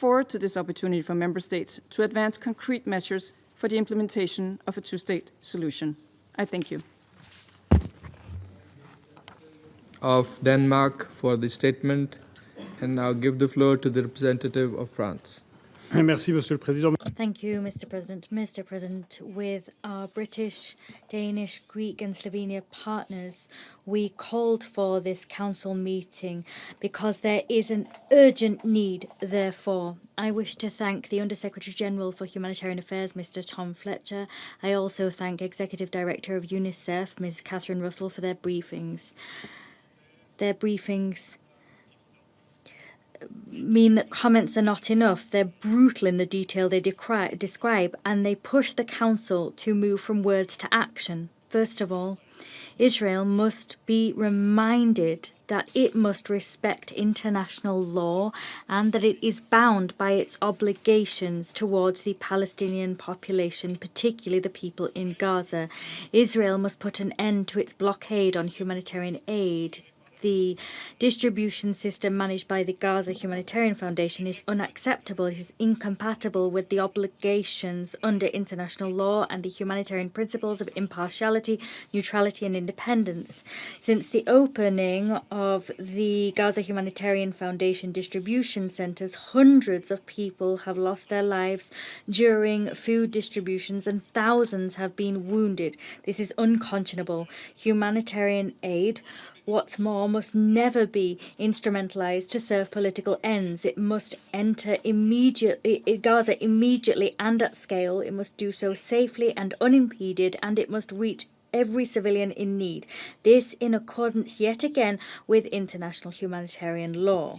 forward to this opportunity for member states to advance concrete measures for the implementation of a two-state solution. I thank you. Of Denmark for the statement, and now give the floor to the representative of France. Merci, Monsieur le Président. Thank you, Mr. President. Mr. President, with our British, Danish, Greek and Slovenia partners, we called for this council meeting because there is an urgent need, therefore. I wish to thank the Under-Secretary General for Humanitarian Affairs, Mr. Tom Fletcher. I also thank Executive Director of UNICEF, Ms. Catherine Russell, for their briefings. Their briefings mean that comments are not enough. They're brutal in the detail they describe, and they push the Council to move from words to action. First of all, Israel must be reminded that it must respect international law and that it is bound by its obligations towards the Palestinian population, particularly the people in Gaza. Israel must put an end to its blockade on humanitarian aid. The distribution system managed by the Gaza Humanitarian Foundation is unacceptable. It is incompatible with the obligations under international law and the humanitarian principles of impartiality, neutrality and independence. Since the opening of the Gaza Humanitarian Foundation distribution centres, hundreds of people have lost their lives during food distributions and thousands have been wounded. This is unconscionable. Humanitarian aid, what's more, must never be instrumentalized to serve political ends. It must enter Gaza immediately and at scale. It must do so safely and unimpeded, and it must reach every civilian in need. This in accordance yet again with international humanitarian law.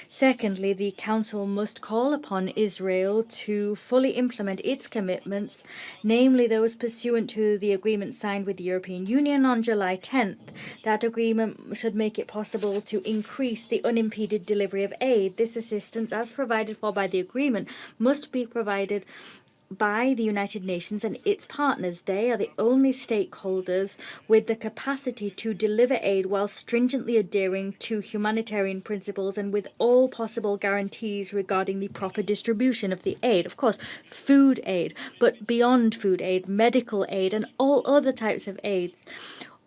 Secondly, the Council must call upon Israel to fully implement its commitments, namely those pursuant to the agreement signed with the European Union on July 10th. That agreement should make it possible to increase the unimpeded delivery of aid. This assistance, as provided for by the agreement, must be provided by the United Nations and its partners. They are the only stakeholders with the capacity to deliver aid while stringently adhering to humanitarian principles and with all possible guarantees regarding the proper distribution of the aid. Of course, food aid, but beyond food aid, medical aid and all other types of aids.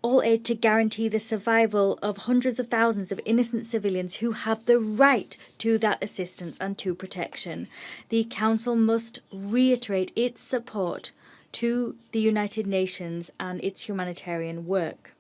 All aid to guarantee the survival of hundreds of thousands of innocent civilians who have the right to that assistance and to protection. The Council must reiterate its support to the United Nations and its humanitarian work.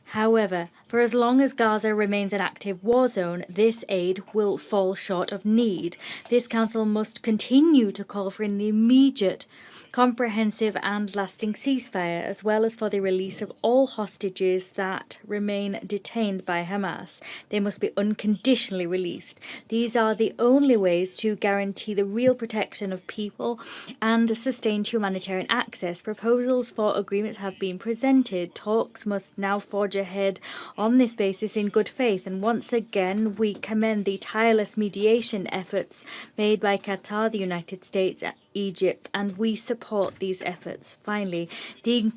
However, for as long as Gaza remains an active war zone, this aid will fall short of need. This Council must continue to call for an immediate, comprehensive and lasting ceasefire, as well as for the release of all hostages that remain detained by Hamas. They must be unconditionally released. These are the only ways to guarantee the real protection of people and sustained humanitarian access. Proposals for agreements have been presented. Talks must now forge ahead on this basis in good faith, and once again we commend the tireless mediation efforts made by Qatar, the United States, Egypt, and we support these efforts. Finally, the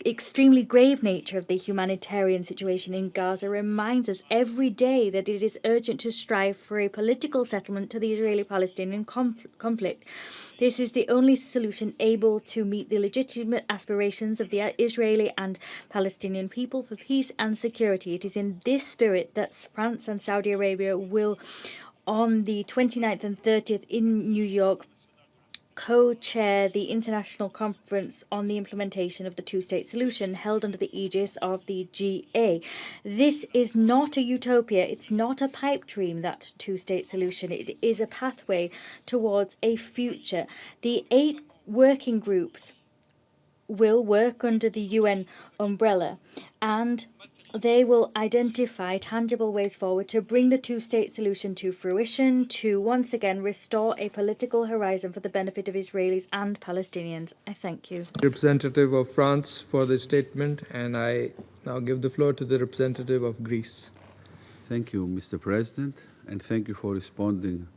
extremely grave nature of the humanitarian situation in Gaza reminds us every day that it is urgent to strive for a political settlement to the Israeli-Palestinian conflict. This is the only solution able to meet the legitimate aspirations of the Israeli and Palestinian people for peace and security. It is in this spirit that France and Saudi Arabia will, on the 29th and 30th in New York, co-chair the International Conference on the Implementation of the Two-State Solution held under the aegis of the GA. This is not a utopia, it's not a pipe dream, that two-state solution. It is a pathway towards a future. The 8 working groups will work under the UN umbrella, and they will identify tangible ways forward to bring the two-state solution to fruition, to once again restore a political horizon for the benefit of Israelis and Palestinians. I thank you. Representative of France for the statement, and I now give the floor to the representative of Greece. Thank you, Mr. President, and thank you for responding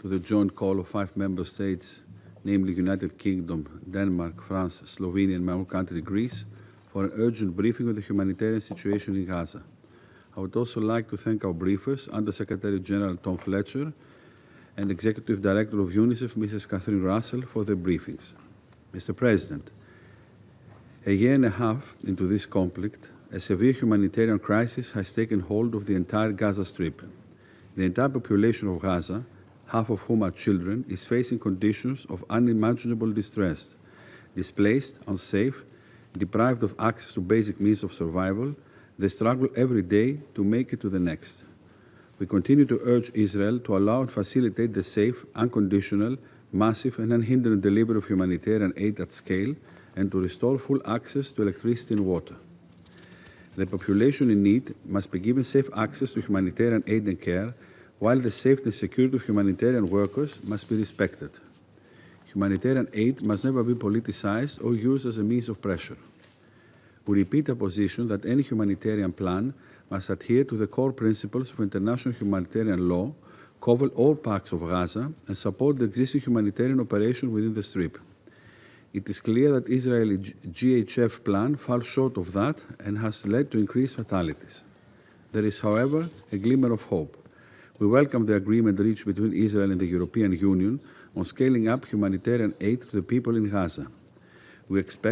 to the joint call of 5 member states, namely United Kingdom, Denmark, France, Slovenia, and my own country, Greece, for an urgent briefing of the humanitarian situation in Gaza. I would also like to thank our briefers, Under-Secretary General Tom Fletcher and Executive Director of UNICEF, Mrs. Catherine Russell, for their briefings. Mr. President, a year and a half into this conflict, a severe humanitarian crisis has taken hold of the entire Gaza Strip. The entire population of Gaza, half of whom are children, is facing conditions of unimaginable distress, displaced, unsafe, deprived of access to basic means of survival. They struggle every day to make it to the next. We continue to urge Israel to allow and facilitate the safe, unconditional, massive and unhindered delivery of humanitarian aid at scale and to restore full access to electricity and water. The population in need must be given safe access to humanitarian aid and care, while the safety and security of humanitarian workers must be respected. Humanitarian aid must never be politicized or used as a means of pressure. We repeat our position that any humanitarian plan must adhere to the core principles of international humanitarian law, cover all parts of Gaza, and support the existing humanitarian operation within the Strip. It is clear that Israeli GHF plan falls short of that and has led to increased fatalities. There is, however, a glimmer of hope. We welcome the agreement reached between Israel and the European Union on scaling up humanitarian aid to the people in Gaza. We expect